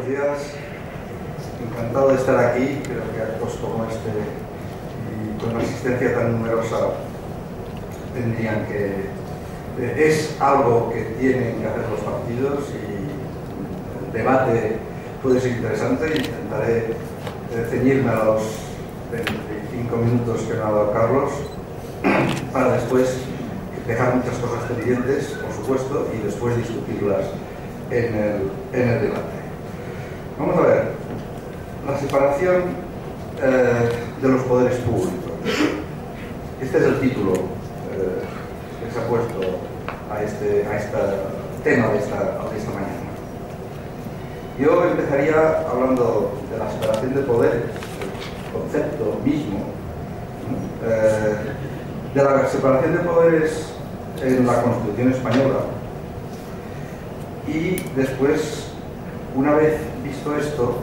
buenos días. Encantado de estar aquí. Creo que actos como este y con una asistencia tan numerosa tendrían que... es algo que tienen que hacer los partidos y el debate puede ser interesante. Intentaré ceñirme a los 25 minutos que me ha dado Carlos para después dejar muchas cosas pendientes, por supuesto, y después discutirlas en el debate. Vamos a ver, la separación de los poderes públicos. Este es el título que se ha puesto a este tema de esta mañana. Yo empezaría hablando de la separación de poderes, el concepto mismo, de la separación de poderes en la Constitución española, y después, una vez visto esto,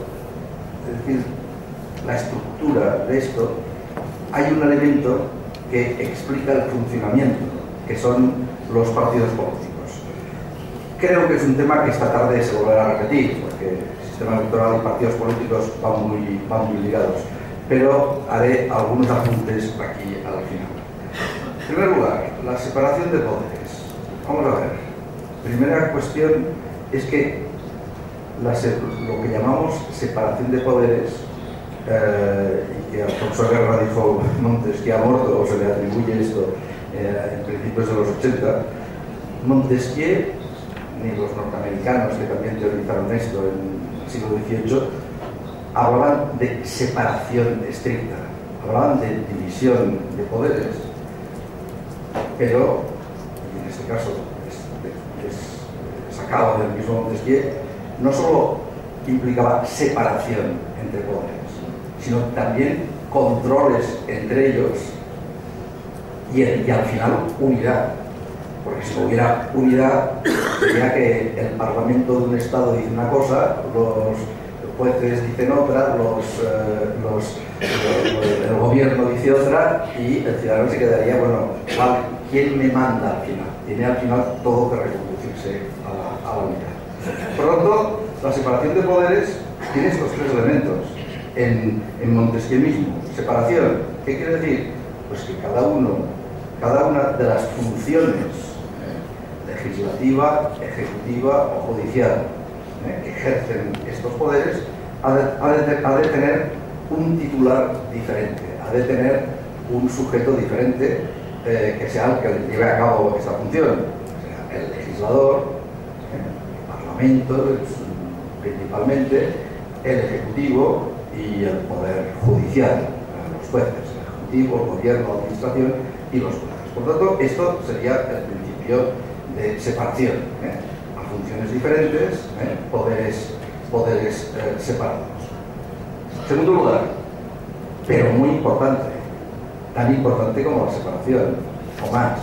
es decir, la estructura de esto, hay un elemento que explica el funcionamiento, que son los partidos políticos. Creo que es un tema que esta tarde se volverá a repetir, porque el sistema electoral y partidos políticos van muy ligados, pero haré algunos apuntes aquí al final. En primer lugar, la separación de poderes. Vamos a ver. Primera cuestión es que lo que llamamos separación de poderes, y que Alfonso Guerra dijo Montesquieu ha muerto, o se le atribuye esto en principios de los 80, Montesquieu ni los norteamericanos, que también teorizaron esto en el siglo XVIII, hablaban de separación estricta, hablaban de división de poderes, pero, y en este caso es sacado del mismo Montesquieu, no solo implicaba separación entre poderes, sino también controles entre ellos y al final unidad. Porque si no hubiera unidad, sería que el Parlamento de un Estado dice una cosa, los jueces dicen otra, el gobierno dice otra, y el ciudadano se quedaría, bueno, vale, ¿quién me manda al final? Tiene al final todo que reconducirse a la unidad. Por lo tanto, la separación de poderes tiene estos tres elementos en Montesquieu mismo. Separación, ¿qué quiere decir? Pues que cada una de las funciones legislativa, ejecutiva o judicial que ejercen estos poderes ha de tener un titular diferente, ha de tener un sujeto diferente que sea el que lleve a cabo esta función. O sea, el legislador, el Parlamento principalmente, el Ejecutivo y el Poder Judicial, los jueces, el Ejecutivo, el Gobierno, la Administración y los jueces. Por lo tanto, esto sería el principio de separación, a funciones diferentes, poderes separados. Segundo lugar, pero muy importante, tan importante como la separación, o más,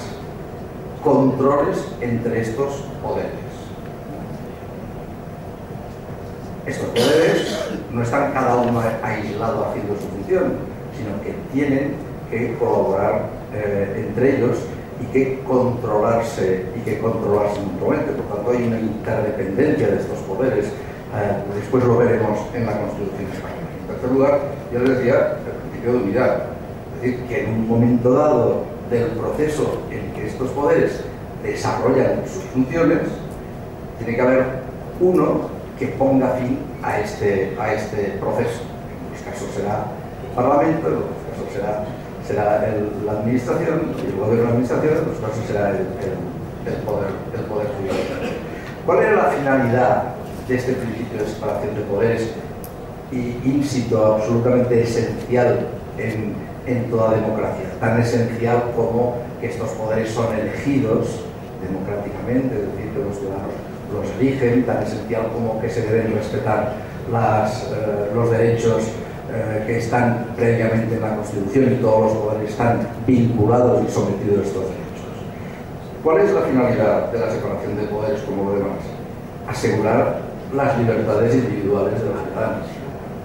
controles entre estos poderes. Estos poderes no están cada uno aislado haciendo su función, sino que tienen que colaborar entre ellos y que controlarse mutuamente. Por tanto, hay una interdependencia de estos poderes. Después lo veremos en la Constitución española. En tercer lugar, yo les decía el principio de unidad. Es decir, que en un momento dado del proceso en que estos poderes desarrollan sus funciones, tiene que haber uno que ponga fin a este proceso. En unos casos será el Parlamento, en otros casos será la Administración, el Gobierno de la Administración, en otros casos será el Poder Judicial. ¿Cuál era la finalidad de este principio de separación de poderes y ínsito absolutamente esencial en toda democracia? Tan esencial como que estos poderes son elegidos democráticamente, es decir, que los ciudadanos los eligen, tan esencial como que se deben respetar los derechos que están previamente en la Constitución, y todos los poderes están vinculados y sometidos a estos derechos. ¿Cuál es la finalidad de la separación de poderes como lo demás? Asegurar las libertades individuales de los ciudadanos,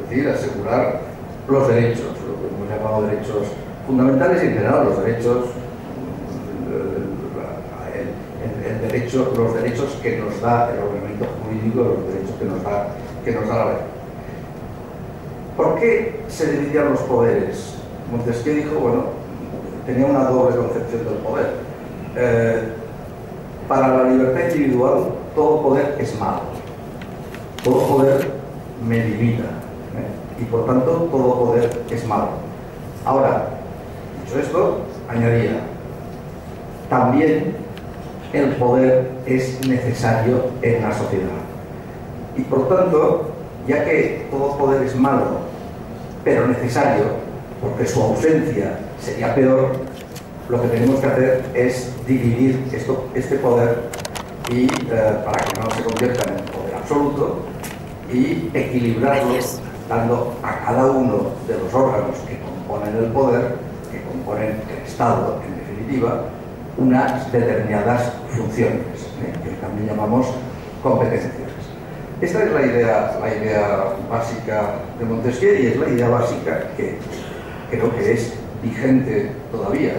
es decir, asegurar los derechos, lo que hemos llamado derechos fundamentales, y en general los derechos, los derechos que nos da el ordenamiento jurídico, los derechos que nos da que nos da la ley. ¿Por qué se dividían los poderes? Montesquieu dijo, bueno, tenía una doble concepción del poder. Para la libertad individual, todo poder es malo. Todo poder me limita. Y por tanto, todo poder es malo. Ahora, dicho esto, añadía, también el poder es necesario en la sociedad. Y por tanto, ya que todo poder es malo, pero necesario, porque su ausencia sería peor, lo que tenemos que hacer es dividir este poder y, para que no se convierta en un poder absoluto, y equilibrarlo, dando a cada uno de los órganos que componen el poder, que componen el Estado, en definitiva, unas determinadas funciones, que también llamamos competencias. Esta es la idea básica de Montesquieu, y es la idea básica que creo que es vigente todavía.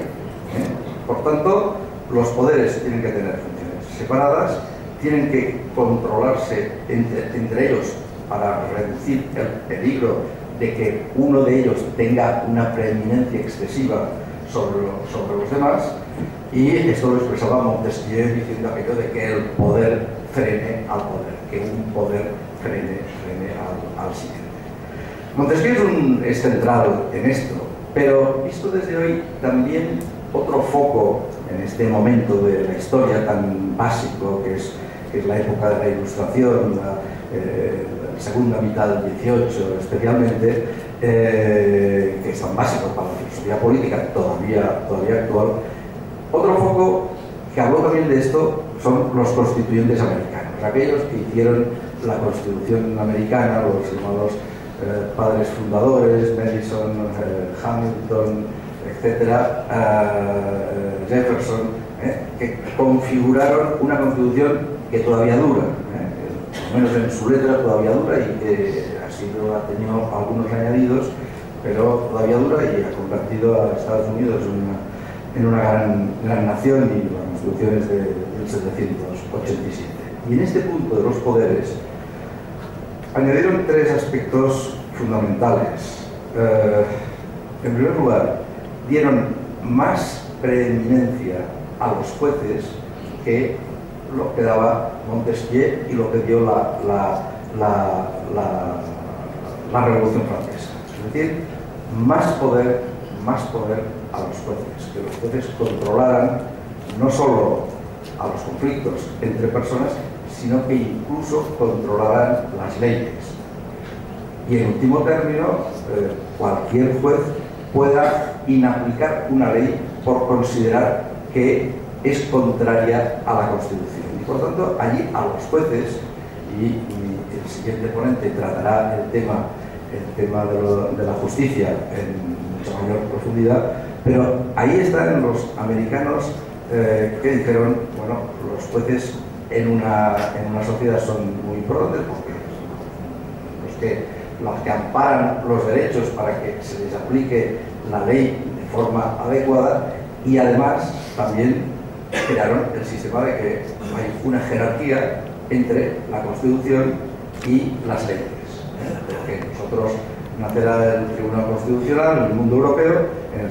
Por tanto, los poderes tienen que tener funciones separadas, tienen que controlarse entre ellos para reducir el peligro de que uno de ellos tenga una preeminencia excesiva sobre los demás, y esto lo expresaba Montesquieu diciendo aquello de que el poder frene al poder, que un poder frene al siguiente. Montesquieu es central en esto, pero visto desde hoy también otro foco en este momento de la historia tan básico que es la época de la Ilustración, la segunda mitad del XVIII especialmente, que es tan básico para la filosofía política todavía actual. Otro foco que habló también de esto son los constituyentes americanos, aquellos que hicieron la Constitución americana, los llamados padres fundadores, Madison, Hamilton, etcétera, Jefferson, que configuraron una Constitución que todavía dura, por lo menos en su letra todavía dura, y que ha tenido algunos añadidos, pero todavía dura, y ha convertido a Estados Unidos en una gran nación, y las constituciones del 1787. Y en este punto de los poderes añadieron tres aspectos fundamentales. En primer lugar, dieron más preeminencia a los jueces que lo que daba Montesquieu y lo que dio la Revolución Francesa. Es decir, más poder a los jueces, que los jueces controlaran no solo a los conflictos entre personas, sino que incluso controlaran las leyes. Y en último término, cualquier juez pueda inaplicar una ley por considerar que es contraria a la Constitución. Y por tanto, allí a los jueces, y el siguiente ponente tratará el tema de la justicia en mucha mayor profundidad, pero ahí están los americanos que dijeron, bueno, los jueces en una sociedad son muy importantes porque son los que amparan los derechos para que se les aplique la ley de forma adecuada, y además también crearon el sistema de que hay una jerarquía entre la Constitución y las leyes. Porque nosotros nacerá el Tribunal Constitucional en el mundo europeo en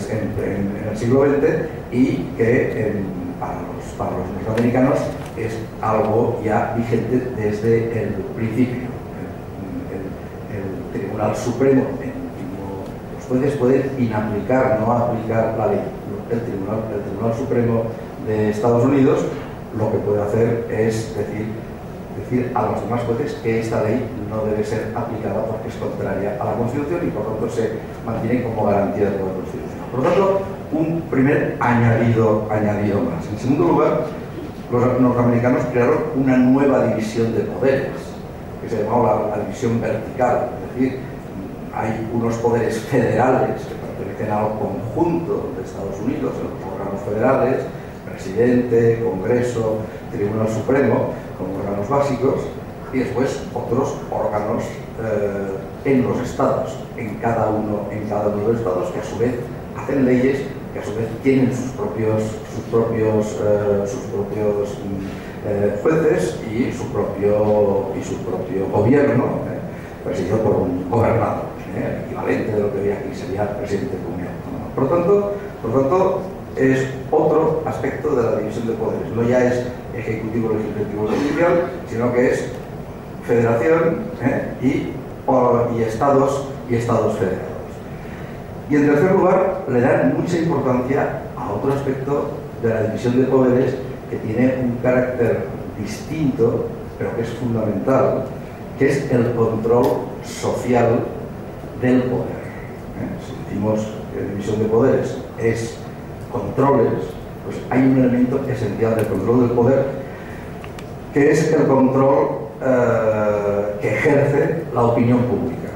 el siglo XX, y que para los norteamericanos es algo ya vigente desde el principio. El Tribunal Supremo, los jueces pueden inaplicar, no aplicar la ley. El Tribunal Supremo de Estados Unidos lo que puede hacer es decir a los demás jueces que esta ley no debe ser aplicada porque es contraria a la Constitución, y por tanto se mantiene como garantía de la Constitución. Por lo tanto, un primer añadido más. En segundo lugar, los norteamericanos crearon una nueva división de poderes, que se llamaba la división vertical. Es decir, hay unos poderes federales que pertenecen al conjunto de Estados Unidos, en los órganos federales, presidente, Congreso, Tribunal Supremo, como órganos básicos, y después otros órganos en los estados, en cada uno de los estados, que a su vez hacen leyes, que a su vez tienen sus propios jueces y su propio gobierno, presidido por un gobernador, el equivalente de lo que hoy aquí sería presidente de comunidad autónoma. Por lo tanto, es otro aspecto de la división de poderes. No ya es ejecutivo, legislativo, judicial, sino que es federación y estados federados. Y en tercer lugar, le dan mucha importancia a otro aspecto de la división de poderes que tiene un carácter distinto, pero que es fundamental, que es el control social del poder. Si decimos que la división de poderes es controles, pues hay un elemento esencial del control del poder, que es el control que ejerce la opinión pública.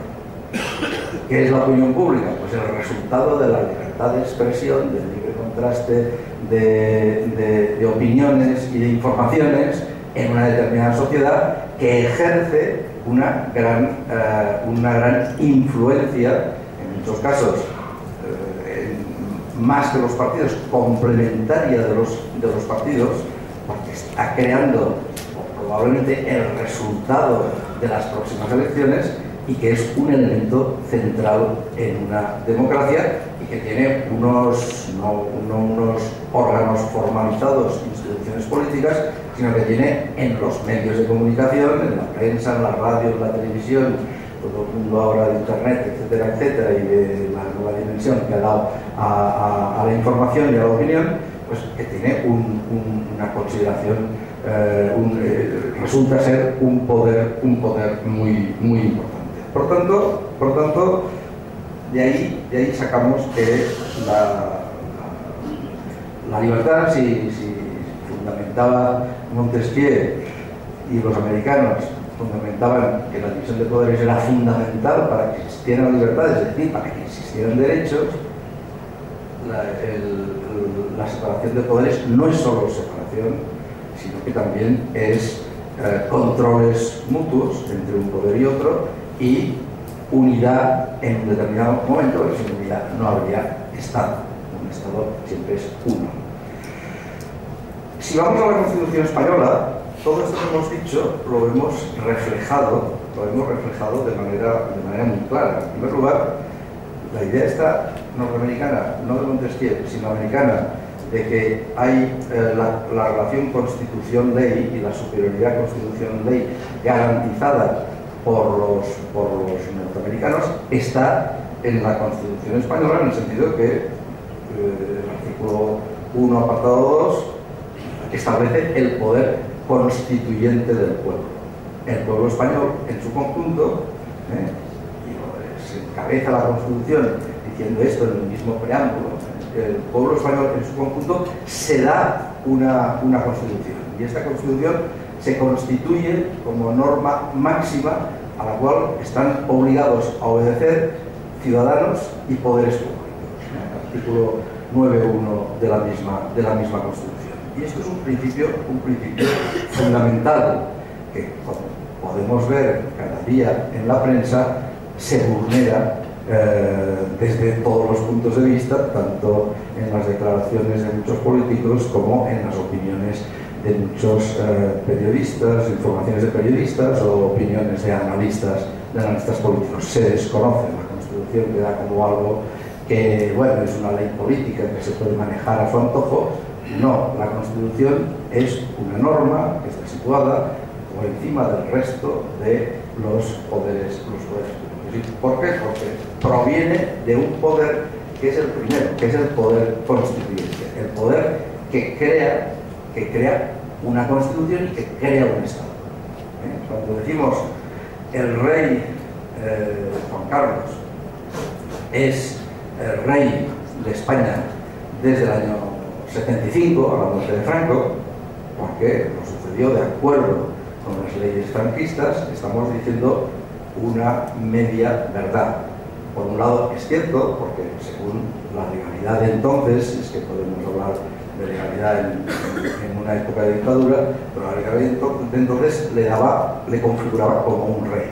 ¿Qué es la opinión pública? Pues el resultado de la libertad de expresión, del libre contraste de opiniones y de informaciones en una determinada sociedad, que ejerce una gran influencia, en muchos casos más que los partidos, complementaria de los partidos, porque está creando probablemente el resultado de las próximas elecciones, y que es un elemento central en una democracia y que tiene no unos órganos formalizados, instituciones políticas, sino que tiene en los medios de comunicación, en la prensa, en la radio, en la televisión, todo el mundo ahora de internet, etcétera, etcétera, y de la nueva dimensión que ha dado a la información y a la opinión, pues que tiene una consideración, resulta ser un poder muy importante. Por tanto, de ahí sacamos que la libertad, si fundamentaba Montesquieu y los americanos fundamentaban que la división de poderes era fundamental para que existieran libertades, es decir, para que existieran derechos, la separación de poderes no es solo separación, sino que también es controles mutuos entre un poder y otro, y unidad en un determinado momento, porque sin unidad no habría Estado. Un Estado siempre es uno. Si vamos a la Constitución española, todo esto que hemos dicho lo hemos reflejado de manera muy clara. En primer lugar, la idea esta norteamericana, no de Montesquieu, sino americana, de que hay la relación Constitución-Ley y la superioridad Constitución-Ley garantizada por los norteamericanos, está en la Constitución española, en el sentido que el artículo 1, apartado 2, establece el poder constituyente del pueblo. El pueblo español en su conjunto, y se encabeza la Constitución diciendo esto en el mismo preámbulo, el pueblo español en su conjunto se da una Constitución, y esta Constitución se constituye como norma máxima a la cual están obligados a obedecer ciudadanos y poderes públicos. Artículo 9.1 de la misma Constitución. Y esto es un principio fundamental que, como podemos ver cada día en la prensa, se vulnera desde todos los puntos de vista, tanto en las declaraciones de muchos políticos como en las opiniones de muchos periodistas, informaciones de periodistas o opiniones de analistas políticos. Se desconoce, la Constitución queda como algo que, bueno, es una ley política que se puede manejar a su antojo. No, la Constitución es una norma que está situada por encima del resto de los poderes públicos. ¿Por qué? Porque proviene de un poder que es el primero, que es el poder constituyente, el poder que crea una Constitución y que crea un Estado. Cuando decimos el rey Juan Carlos es el rey de España desde el año 75, a la muerte de Franco, porque lo sucedió de acuerdo con las leyes franquistas, estamos diciendo una media verdad. Por un lado es cierto, porque según la legalidad de entonces, es que podemos hablar de legalidad en una época de dictadura, pero la legalidad de entonces le configuraba como un rey.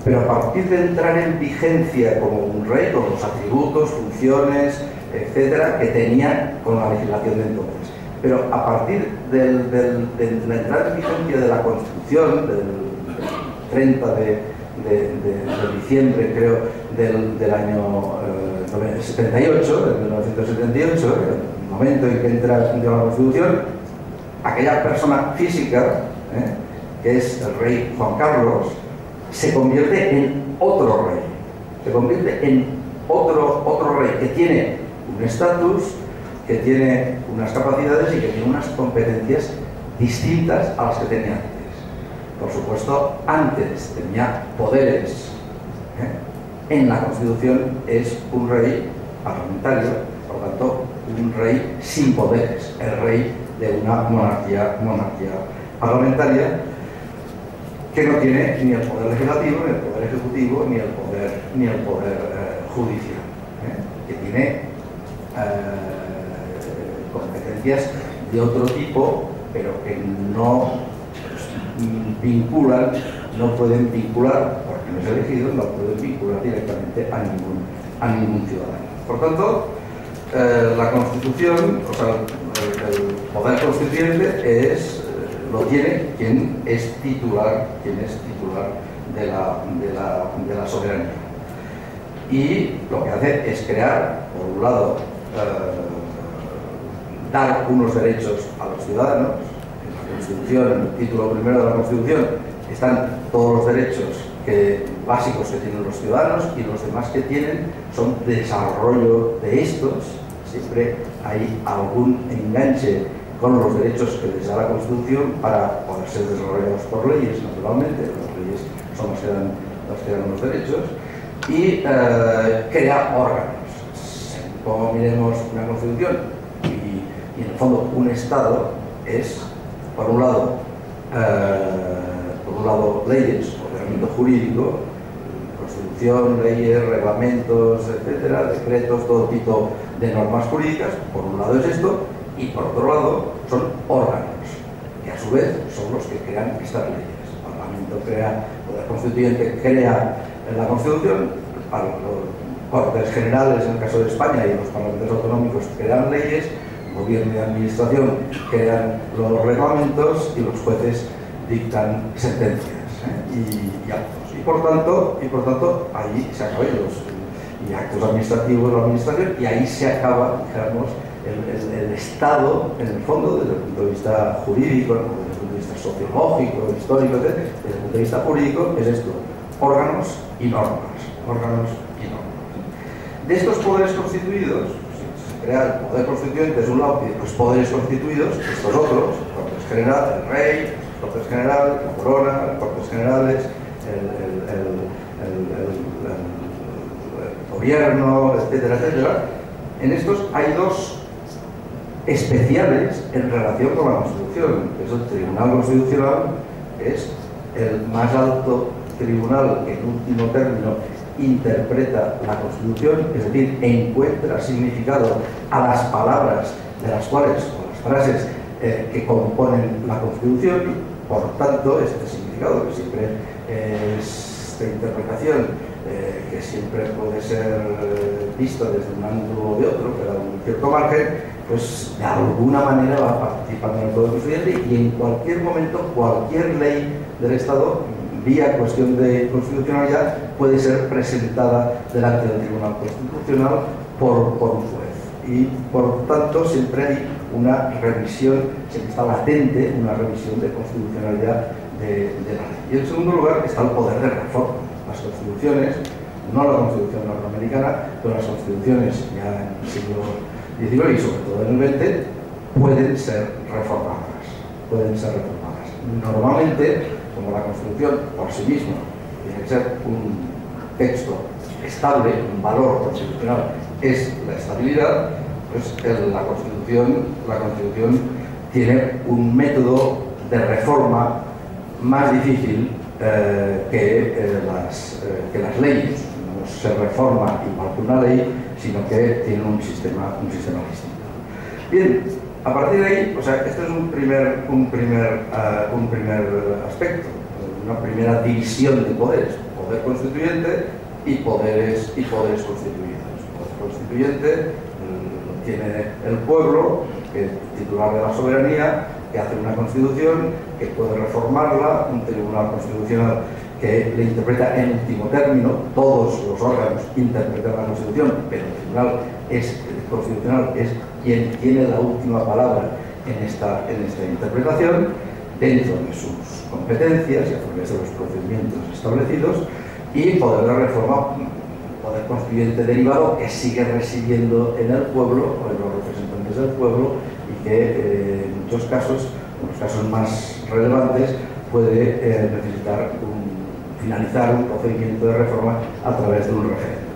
Pero a partir de entrar en vigencia como un rey, con los atributos, funciones, etcétera, que tenía con la legislación de entonces. Pero a partir de la entrada en vigencia de la Constitución, del 30 de de diciembre, creo, del año 78, de 1978, el momento en que entra la Constitución, aquella persona física, que es el rey Juan Carlos, se convierte en otro rey, se convierte en otro rey que tiene un estatus, que tiene unas capacidades y que tiene unas competencias distintas a las que tenía antes. Por supuesto, antes tenía poderes. En la Constitución es un rey parlamentario, por lo tanto, un rey sin poderes, el rey de una monarquía parlamentaria que no tiene ni el poder legislativo, ni el poder ejecutivo, ni el poder judicial, que tiene competencias de otro tipo, pero que no vinculan, no pueden vincular, porque no es elegido, no pueden vincular directamente a ningún ciudadano. Por tanto, la Constitución, o sea, el poder constituyente lo tiene quien es titular de la soberanía. Y lo que hace es crear, por un lado, dar unos derechos a los ciudadanos. En la Constitución, en el título primero de la Constitución, están todos los derechos básicos que tienen los ciudadanos, y los demás que tienen son desarrollo de estos. Siempre hay algún enganche con los derechos que les da la Constitución para poder ser desarrollados por leyes, naturalmente. Las leyes son las que dan los derechos. Y crea órganos. Como miremos una Constitución y en el fondo un Estado es, por un lado leyes, ordenamiento jurídico, Constitución, leyes, reglamentos, etcétera, decretos, todo tipo de normas jurídicas. Por un lado es esto, y por otro lado son órganos, que a su vez son los que crean estas leyes. El Parlamento crea, el Poder Constituyente crea la Constitución, para los Cortes Generales en el caso de España y los parlamentos autonómicos crean leyes, el gobierno y administración crean los reglamentos y los jueces dictan sentencias y actos. Y por tanto, ahí se acaban y actos administrativos de la administración, y ahí se acaba, digamos, el Estado, en el fondo, desde el punto de vista jurídico, desde el punto de vista sociológico, histórico, etc. Desde el punto de vista jurídico es esto: órganos y normas. De estos poderes constituidos, se crea el poder constituyente de un lado, y los poderes constituidos, estos otros, el Cortes General, el rey, el Cortes General, la corona, los Cortes Generales, el gobierno, etcétera, etcétera. En estos hay dos especiales en relación con la Constitución, que es el Tribunal Constitucional, que es el más alto tribunal que en último término interpreta la Constitución, es decir, encuentra significado a las palabras de las cuales, o las frases que componen la Constitución, y por tanto este significado, que siempre esta interpretación, que siempre puede ser vista desde un ángulo o de otro, pero en cierto margen, pues de alguna manera va participando en el Poder Constituyente, y en cualquier momento cualquier ley del Estado, vía cuestión de constitucionalidad, puede ser presentada delante del Tribunal Constitucional por un juez. Y por tanto siempre hay una revisión, siempre está latente una revisión de constitucionalidad de la ley. Y en segundo lugar está el poder de reforma. Las constituciones, no la Constitución norteamericana, pero las constituciones ya en el siglo XIX y sobre todo en el XX, pueden ser reformadas. Normalmente, como la Constitución por sí misma tiene que ser un texto estable, un valor constitucional es la estabilidad, pues la Constitución tiene un método de reforma más difícil que las leyes. No se reforma igual que una ley, sino que tiene un sistema distinto. Bien, a partir de ahí, o sea, este es un primer aspecto, una primera división de poderes: poder constituyente y poderes constituidos. El poder constituyente tiene el pueblo, que es titular de la soberanía, que hace una constitución, que puede reformarla, un tribunal constitucional que le interpreta en último término. Todos los órganos interpretan la Constitución, pero el Tribunal Constitucional es quien tiene la última palabra en esta interpretación, dentro de sus competencias y a través de los procedimientos establecidos, y poder de reforma, poder constituyente derivado, que sigue residiendo en el pueblo o en los representantes del pueblo, y que en muchos casos, en los casos más relevantes, puede necesitar finalizar un procedimiento de reforma a través de un referéndum.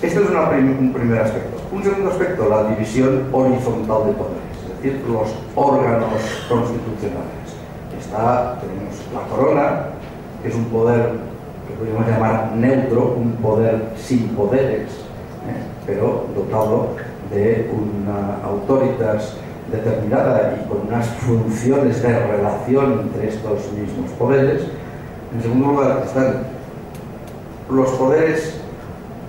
Este es un primer aspecto. Un segundo aspecto, la división horizontal de poderes, es decir, los órganos constitucionales. Tenemos la corona, que es un poder que podríamos llamar neutro, un poder sin poderes, pero dotado de una autoritas determinada y con unas funciones de relación entre estos mismos poderes. En segundo lugar están los poderes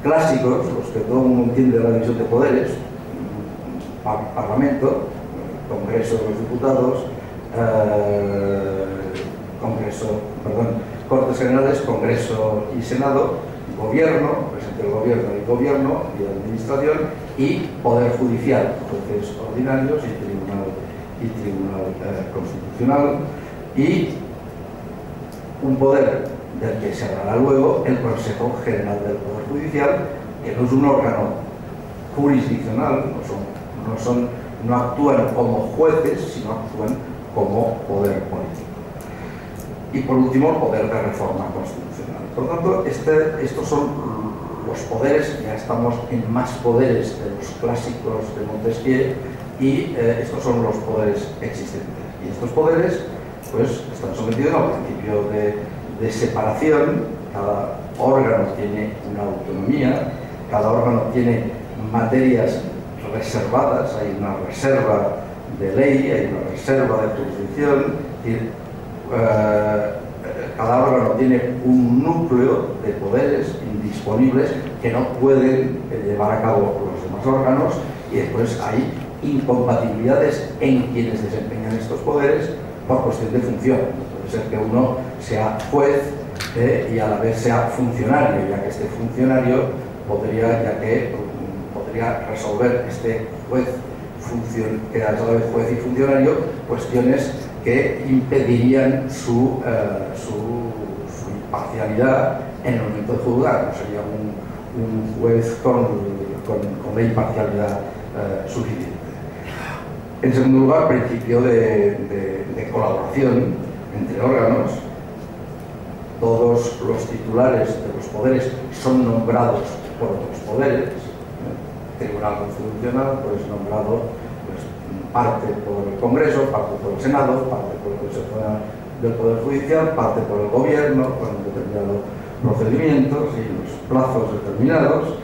clásicos, los que todo el mundo entiende la división de poderes: Parlamento, Congreso de los Diputados, Cortes Generales, Congreso y Senado, Gobierno, presidente del Gobierno y Administración, y Poder Judicial, jueces ordinarios y Tribunal Constitucional, y un poder del que se hablará luego, el Consejo General del Poder Judicial, que no es un órgano jurisdiccional, no actúan como jueces, sino actúan como poder político. Y por último, el poder de reforma constitucional. Por lo tanto, estos son los poderes. Ya estamos en más poderes de los clásicos de Montesquieu, y estos son los poderes existentes. Y estos poderes pues están sometidos al principio de separación. Cada órgano tiene una autonomía, cada órgano tiene materias reservadas, hay una reserva de ley, hay una reserva de jurisdicción, es decir, cada órgano tiene un núcleo de poderes indisponibles que no pueden llevar a cabo los demás órganos, y después hay incompatibilidades en quienes desempeñan estos poderes por cuestión de función. Puede ser que uno sea juez y a la vez sea funcionario, ya que este funcionario podría resolver, este juez que es a la vez juez y funcionario, cuestiones que impedirían su imparcialidad en el momento de juzgar. No sería un juez con la imparcialidad suficiente. En segundo lugar, principio de colaboración entre órganos. Todos los titulares de los poderes son nombrados por otros poderes. El Tribunal Constitucional pues, es nombrado parte por el Congreso, parte por el Senado, parte por el Consejo del Poder Judicial, parte por el Gobierno, con determinados procedimientos y los plazos determinados.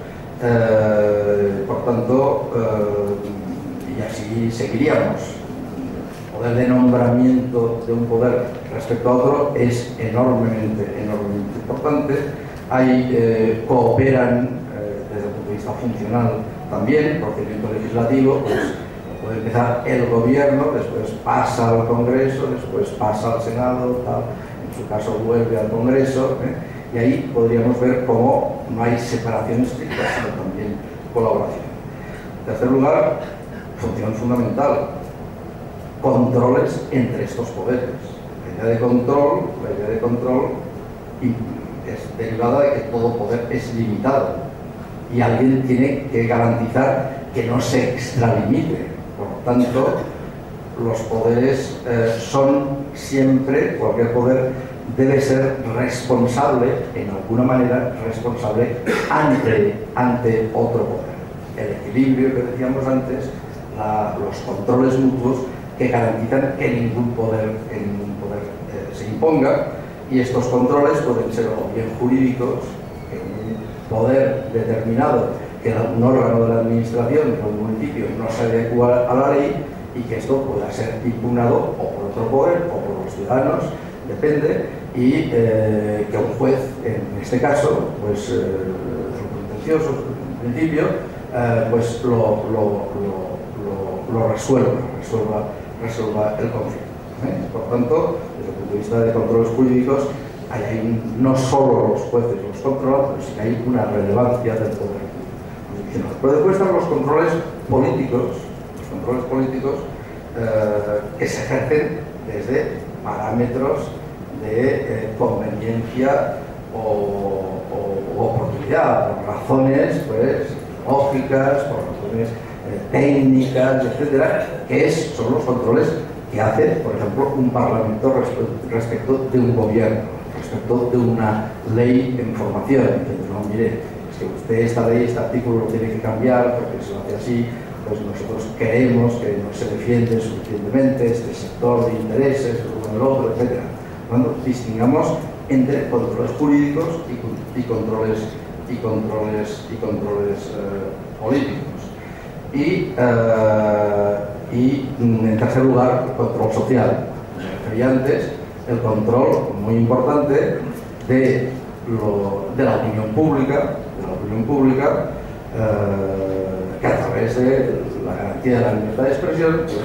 Por tanto, y así seguiríamos. El poder de nombramiento de un poder respecto a otro es enormemente importante. Cooperan desde el punto de vista funcional también, procedimiento legislativo, pues puede empezar el Gobierno, después pasa al Congreso, después pasa al Senado, tal, en su caso vuelve al Congreso, y ahí podríamos ver cómo no hay separación estricta, sino también colaboración. En tercer lugar, función fundamental, controles entre estos poderes. La idea de control es derivada de que todo poder es limitado y alguien tiene que garantizar que no se extralimite. Por tanto, los poderes son siempre, cualquier poder debe ser responsable, en alguna manera responsable ante otro poder. El equilibrio que decíamos antes, los controles mutuos que garantizan que ningún poder se imponga, y estos controles pueden ser o bien jurídicos, que un poder determinado, que un órgano de la administración o un municipio no se adecua a la ley y que esto pueda ser impugnado o por otro poder o por los ciudadanos, depende, y que un juez, en este caso, pues sentencioso en principio, pues lo resuelva el conflicto. Por tanto, desde el punto de vista de controles jurídicos, no solo los jueces los controlan, pero sí que hay una relevancia del poder jurisdiccional. Pero después están los controles políticos que se ejercen desde parámetros de conveniencia o oportunidad, por razones pues, lógicas, por razones técnicas, etcétera, son los controles que hace, por ejemplo, un parlamento respecto de un gobierno, respecto de una ley en formación. Entonces, no, mire, es que usted esta ley, este artículo lo tiene que cambiar porque se lo hace así, pues nosotros creemos que no se defiende suficientemente este sector de intereses, el uno del otro, etcétera. Cuando distingamos entre controles jurídicos y controles políticos. Y en tercer lugar, el control social. Como refería antes, el control muy importante de la opinión pública, que a través de la garantía de la libertad de expresión pues,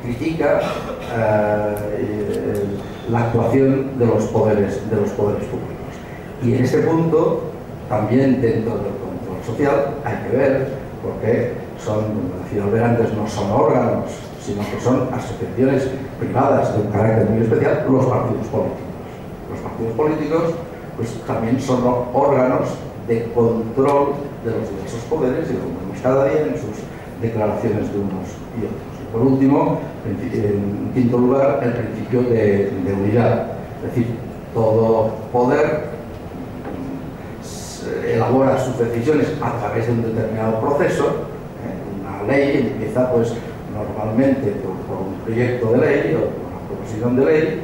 critica la actuación de los poderes públicos. Y en este punto, también dentro del control social, hay que ver, porque son, como decía Albert antes, no son órganos, sino que son asociaciones privadas de un carácter muy especial, los partidos políticos. Los partidos políticos pues, también son órganos de control de los diversos poderes, y lo vemos cada día en sus declaraciones de unos y otros. Y por último, en quinto lugar, el principio de unidad. Es decir, todo poder elabora sus decisiones a través de un determinado proceso. Una ley empieza pues normalmente por un proyecto de ley o por una proposición de ley,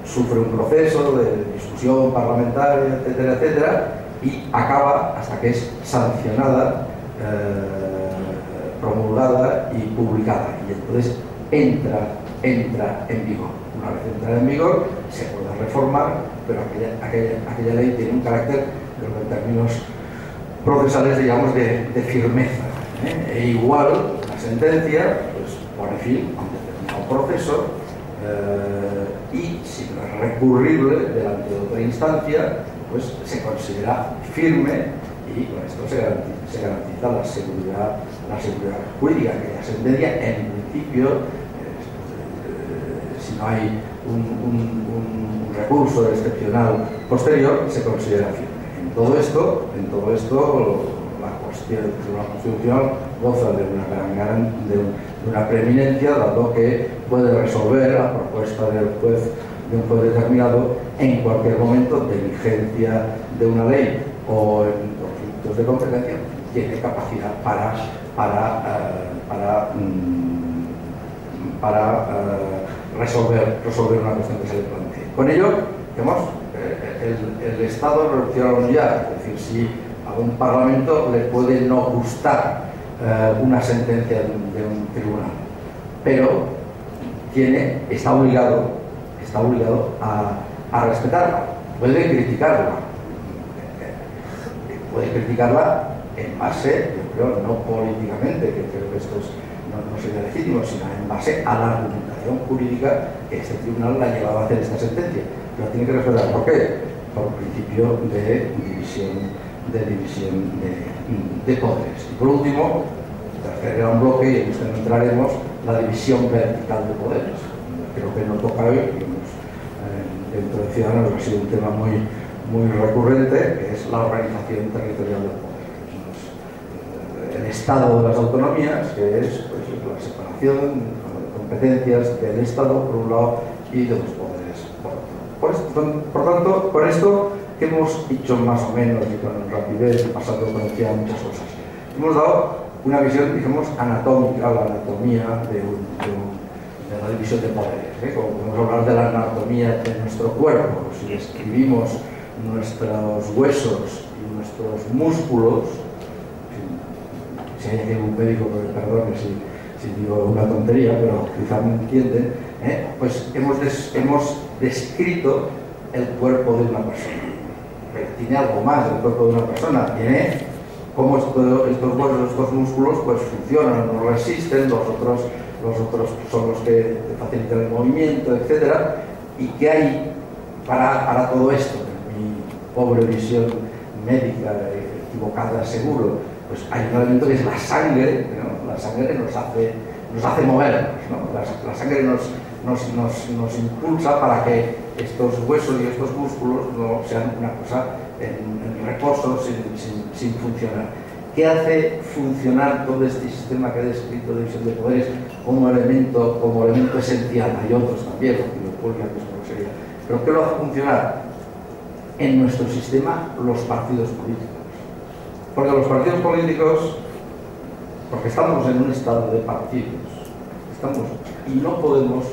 sufre un proceso de discusión parlamentaria, etcétera, etcétera, y acaba hasta que es sancionada, promulgada y publicada, y entonces entra en vigor. Una vez entra en vigor se puede reformar, pero aquella ley tiene un carácter, en términos procesales, digamos, de firmeza. E igual, la sentencia pues, pone fin a un determinado proceso y si no es recurrible delante de otra instancia, pues se considera firme y con esto se garantiza la seguridad jurídica, que la sentencia, en principio, si no hay un recurso excepcional posterior, se considera firme. En todo esto, la Tribunal Constitucional goza de una preeminencia, dado que puede resolver a propuesta de un juez determinado en cualquier momento de vigencia de una ley o en conflictos de competencia, tiene capacidad para resolver una cuestión que se le plantee. Con ello, vemos, el Estado reducción a la unidad, es decir, si a un Parlamento le puede no gustar una sentencia de un tribunal, pero está obligado a respetarla, puede criticarla en base, yo creo, no políticamente, que creo que esto no sería legítimo, sino en base a la argumentación jurídica que este tribunal la ha llevado a hacer esta sentencia. Pero tiene que respetar. ¿Por qué? Por principio de división de poderes. Y por último, tercer gran bloque, y en esto no entraremos, la división vertical de poderes. Creo que no toca hoy, dentro de Ciudadanos ha sido un tema muy recurrente, que es la organización territorial del poder. El Estado de las autonomías, que es pues, la separación de competencias del Estado por un lado y de los poderes por otro. Por tanto, con esto que hemos dicho más o menos y con rapidez, pasando por encima muchas cosas, hemos dado una visión, digamos, anatómica, la anatomía de la división de poderes. Como podemos hablar de la anatomía de nuestro cuerpo, si describimos nuestros huesos y nuestros músculos, si hay aquí algún médico que me perdone si digo una tontería, pero quizá me entienden, pues hemos descrito el cuerpo de una persona. Pero tiene algo más del cuerpo de una persona, tiene cómo estos huesos, estos músculos pues funcionan, no resisten, los otros son los que facilitan el movimiento, etc. Y qué hay para todo esto, en mi pobre visión médica, equivocada seguro, pues hay un elemento que es la sangre, ¿no? La sangre nos hace movernos, ¿no? La sangre nos impulsa para que estos huesos y estos músculos no sean una cosa en reposo, sin funcionar. ¿Qué hace funcionar todo este sistema que he descrito de división de poderes como elemento esencial? Hay otros también, pero ¿qué lo hace funcionar? En nuestro sistema, los partidos políticos. Porque los partidos políticos, porque estamos en un estado de partidos, y no podemos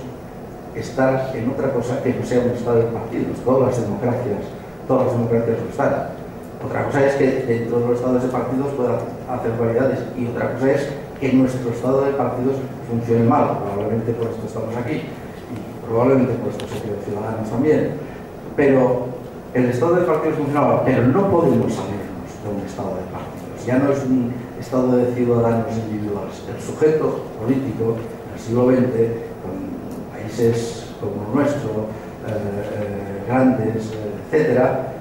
estar en otra cosa que no sea un estado de partidos. Todas las democracias lo están. Otra cosa es que dentro de los estados de partidos puedan hacer variedades, y otra cosa es que nuestro estado de partidos funcione mal. Probablemente por esto estamos aquí, y probablemente por esto se queden ciudadanos también. Pero el estado de partidos funciona mal, pero no podemos salirnos de un estado de partidos. Ya no es un estado de ciudadanos individuales. El sujeto político en el siglo XX, con países como el nuestro, grandes, etcétera,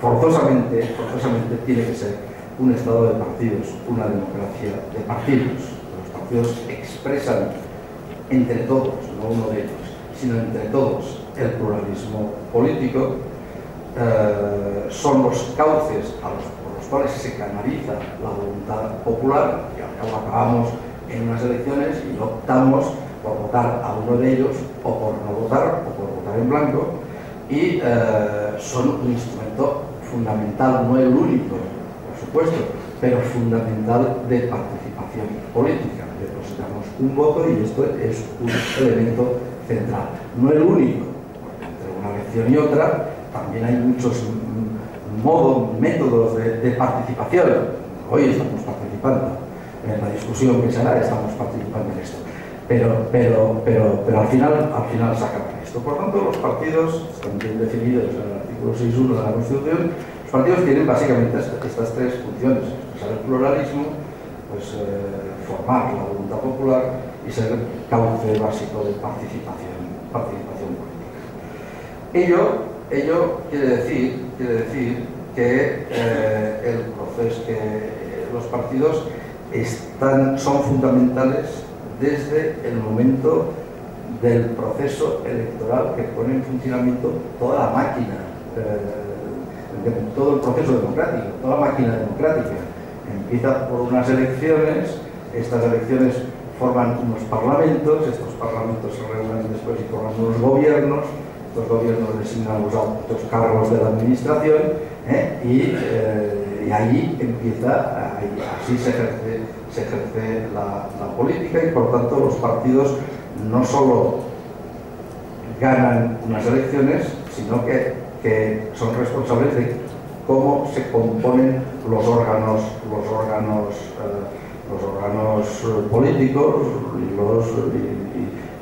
forzosamente tiene que ser un estado de partidos, una democracia de partidos. Los partidos expresan entre todos, no uno de ellos, sino entre todos, el pluralismo político. Son los cauces por los cuales se canaliza la voluntad popular, y al cabo acabamos en unas elecciones y optamos por votar a uno de ellos, o por no votar, o por votar en blanco, y son un instrumento fundamental, no el único, por supuesto, pero fundamental de participación política. Depositamos un voto y esto es un elemento central. No el único, porque entre una elección y otra también hay muchos métodos de participación. Hoy estamos participando en la discusión que se hará, estamos participando en esto. Pero al final se acaba esto. Por tanto, los partidos están bien definidos en el artículo 6.1 de la Constitución. Los partidos tienen básicamente estas tres funciones: expresar el pluralismo, pues, formar la voluntad popular y ser el cauce básico de participación política. Ello quiere decir que el proceso, que los partidos son fundamentales desde el momento del proceso electoral que pone en funcionamiento toda la máquina, todo el proceso democrático, toda la máquina democrática. Empieza por unas elecciones, estas elecciones forman unos parlamentos, estos parlamentos se reúnen después y forman unos gobiernos, estos gobiernos designan los altos cargos de la administración, y ahí empieza, así se ejerce la política, y por tanto los partidos no solo ganan unas elecciones, sino que son responsables de cómo se componen los órganos políticos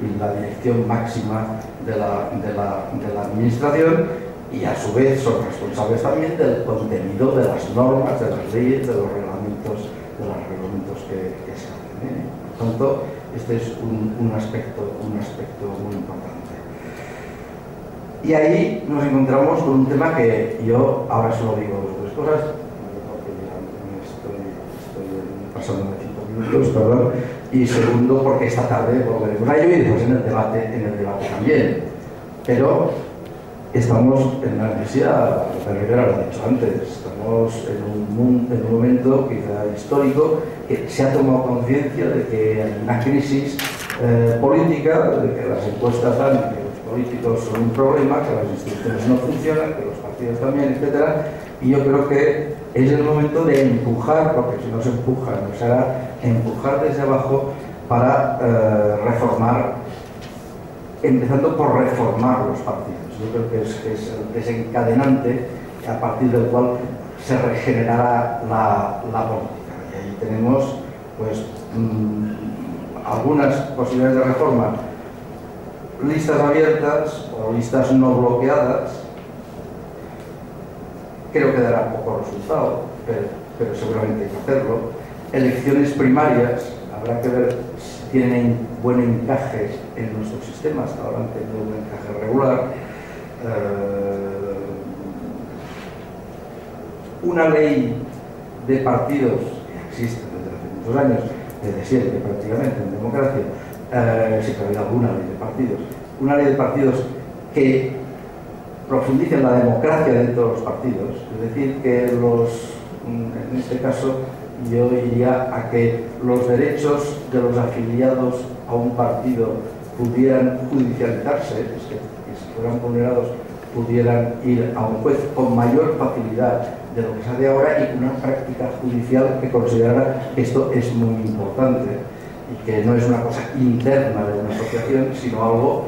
y la dirección máxima de la administración, y a su vez son responsables también del contenido de las normas, de las leyes, de los reglamentos que se hacen. Por tanto, este es un aspecto muy importante. Y ahí nos encontramos con un tema que yo ahora solo digo dos cosas, porque ya me estoy pasando de 5 minutos, perdón, y segundo, porque esta tarde volveremos a ello y después en el debate también. Pero estamos en la necesidad, Rivera lo ha dicho antes, estamos en un momento quizá histórico que se ha tomado conciencia de que hay una crisis política, de que las encuestas dan que los políticos son un problema, que las instituciones no funcionan, que los partidos también, etc. Y yo creo que es el momento de empujar, porque si no se empuja, no será, empujar desde abajo para reformar, empezando por reformar los partidos. Yo creo que es el desencadenante a partir del cual se regenerará la política. Y ahí tenemos pues algunas posibilidades de reforma: listas abiertas o listas no bloqueadas. Creo que dará poco resultado, pero seguramente hay que hacerlo. Elecciones primarias, habrá que ver si tienen buen encaje en nuestros sistemas, ahora han tenido un encaje regular. una ley de partidos que existe desde hace muchos años, desde siempre prácticamente en democracia, si cabe alguna ley de partidos, una ley de partidos que profundice en la democracia dentro de los partidos, es decir, que en este caso yo iría a que los derechos de los afiliados a un partido pudieran judicializarse, que si fueran vulnerados pudieran ir a un juez con mayor facilidad de lo que se hace ahora y con una práctica judicial que considerara que esto es muy importante y que no es una cosa interna de una asociación, sino algo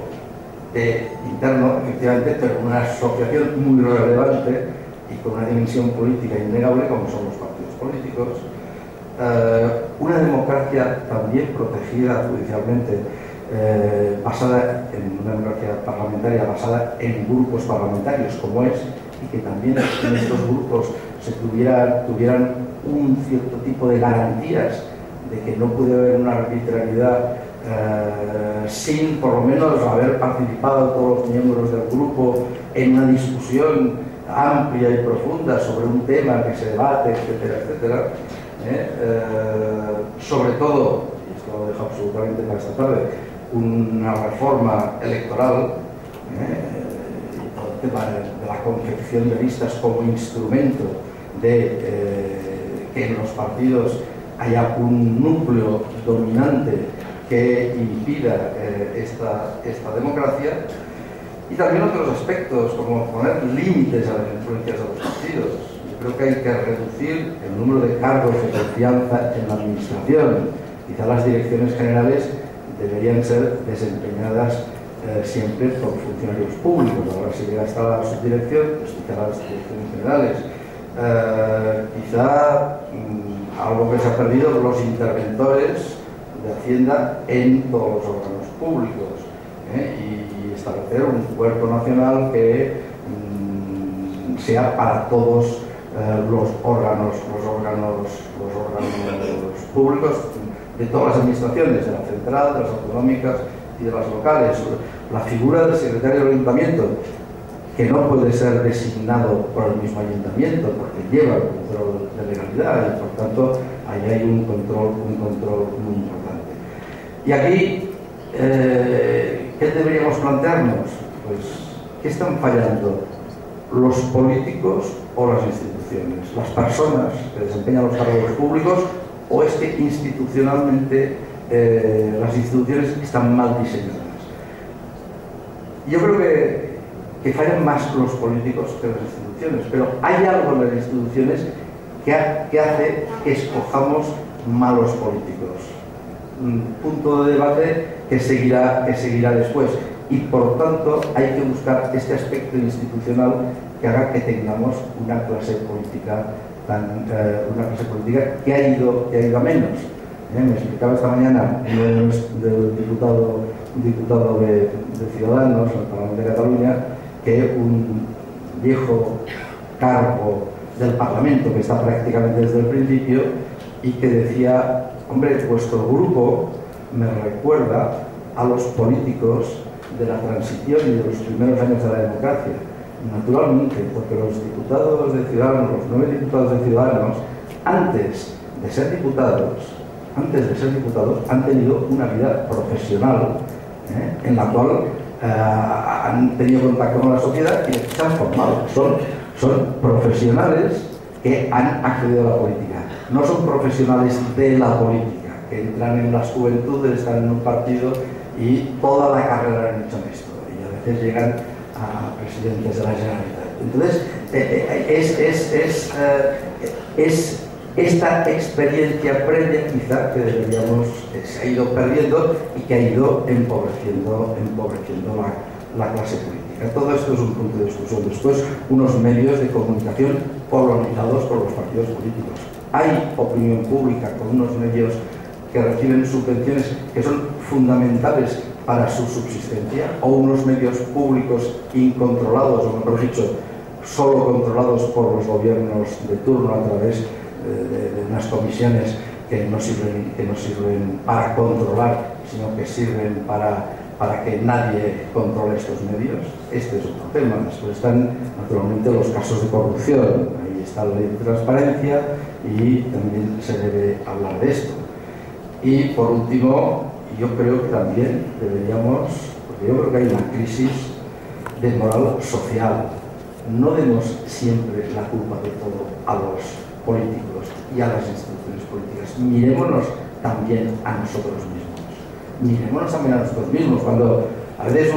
interno, efectivamente, pero una asociación muy relevante y con una dimensión política innegable como son los partidos políticos. Una democracia también protegida judicialmente, basada en una democracia parlamentaria basada en grupos parlamentarios como es, y que también en estos grupos se tuvieran un cierto tipo de garantías de que no puede haber una arbitrariedad sin por lo menos haber participado todos los miembros del grupo en una discusión amplia y profunda sobre un tema que se debate, etcétera, etcétera. Sobre todo, y esto lo dejo absolutamente para esta tarde, una reforma electoral, todo el tema de la confección de listas como instrumento de que en los partidos haya un núcleo dominante que impida esta democracia, y también otros aspectos como poner límites a las influencias de los partidos. Yo creo que hay que reducir el número de cargos de confianza en la administración. Quizá las direcciones generales deberían ser desempeñadas siempre por funcionarios públicos. Ahora si llega hasta la subdirección, pues quizá las direcciones generales. Quizá algo que se ha perdido, los interventores de Hacienda en todos los órganos públicos, y establecer un cuerpo nacional que sea para todos los órganos públicos de todas las administraciones, de la central, de las autonómicas y de las locales. La figura del secretario del ayuntamiento, que no puede ser designado por el mismo ayuntamiento porque lleva el control de legalidad y por tanto ahí hay un control muy importante. Y aquí, ¿qué deberíamos plantearnos? Pues, ¿qué están fallando? ¿Los políticos o las instituciones? ¿Las personas que desempeñan los cargos públicos o es que institucionalmente las instituciones están mal diseñadas? Yo creo que fallan más los políticos que las instituciones, pero hay algo en las instituciones que hace que escojamos malos políticos. Un punto de debate que seguirá después, y por tanto hay que buscar este aspecto institucional que haga que tengamos una clase política que ha ido a menos. Me explicaba esta mañana un diputado de Ciudadanos en el Parlamento de Cataluña que un viejo cargo del Parlamento que está prácticamente desde el principio y que decía: hombre, vuestro grupo me recuerda a los políticos de la transición y de los primeros años de la democracia. Naturalmente, porque los diputados de Ciudadanos, los 9 diputados de Ciudadanos, antes de ser diputados, han tenido una vida profesional en la cual han tenido contacto con la sociedad y se han formado. Son profesionales que han accedido a la política. No son profesionales de la política, que entran en las juventudes, están en un partido y toda la carrera han hecho esto. Y a veces llegan a presidentes de la Generalitat. Entonces, es esta experiencia previa quizá que se ha ido perdiendo y que ha ido empobreciendo la clase política. Todo esto es un punto de discusión. Después, unos medios de comunicación colonizados por los partidos políticos. Hay opinión pública con unos medios que reciben subvenciones que son fundamentales para su subsistencia, o unos medios públicos incontrolados, o mejor dicho, solo controlados por los gobiernos de turno a través de unas comisiones que no sirven para controlar, sino que sirven para para que nadie controle estos medios. Este es otro tema. Después están, naturalmente, los casos de corrupción. Ahí está la ley de transparencia y también se debe hablar de esto. Y, por último, yo creo que también deberíamos, porque yo creo que hay una crisis de moral social. No demos siempre la culpa de todo a los políticos y a las instituciones políticas. Mirémonos también a nosotros mismos. Mirémonos también a nosotros mismos. Cuando a veces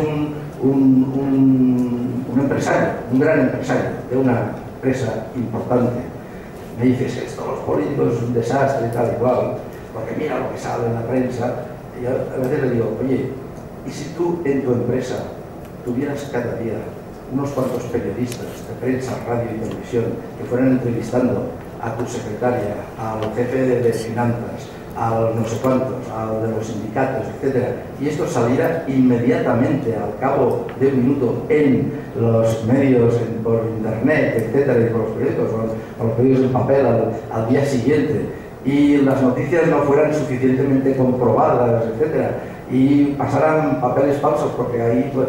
un empresario, un gran empresario de una empresa importante, me dice esto, los políticos es un desastre y tal y cual, porque mira lo que sale en la prensa. Y yo a veces le digo, oye, ¿y si tú en tu empresa tuvieras cada día unos cuantos periodistas de prensa, radio y televisión que fueran entrevistando a tu secretaria, al jefe de finanzas, a no sé cuántos, a de los sindicatos, etcétera, y esto saliera inmediatamente al cabo de un minuto en los medios, por internet, etcétera, y por los periódicos, o los periódicos en papel al día siguiente, y las noticias no fueran suficientemente comprobadas, etcétera, y pasaran papeles falsos, porque ahí pues,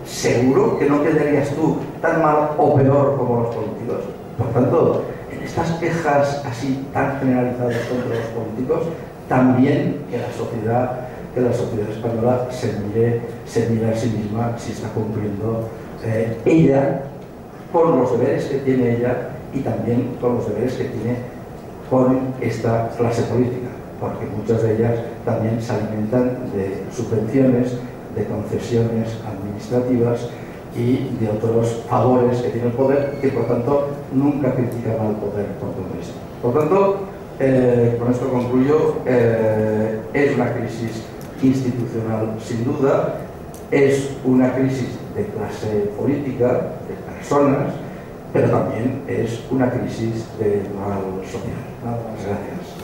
seguro que no quedarías tú tan mal o peor como los políticos. Por tanto, en estas quejas así tan generalizadas contra los políticos, también que la sociedad española se mire a sí misma si está cumpliendo ella con los deberes que tiene ella y también con los deberes que tiene con esta clase política, porque muchas de ellas también se alimentan de subvenciones, de concesiones administrativas y de otros favores que tiene el poder, que por tanto nunca critican al poder por todo esto. Por tanto, con esto concluyo, es una crisis institucional sin duda, es una crisis de clase política, de personas, pero también es una crisis de moral social. Nada más, gracias.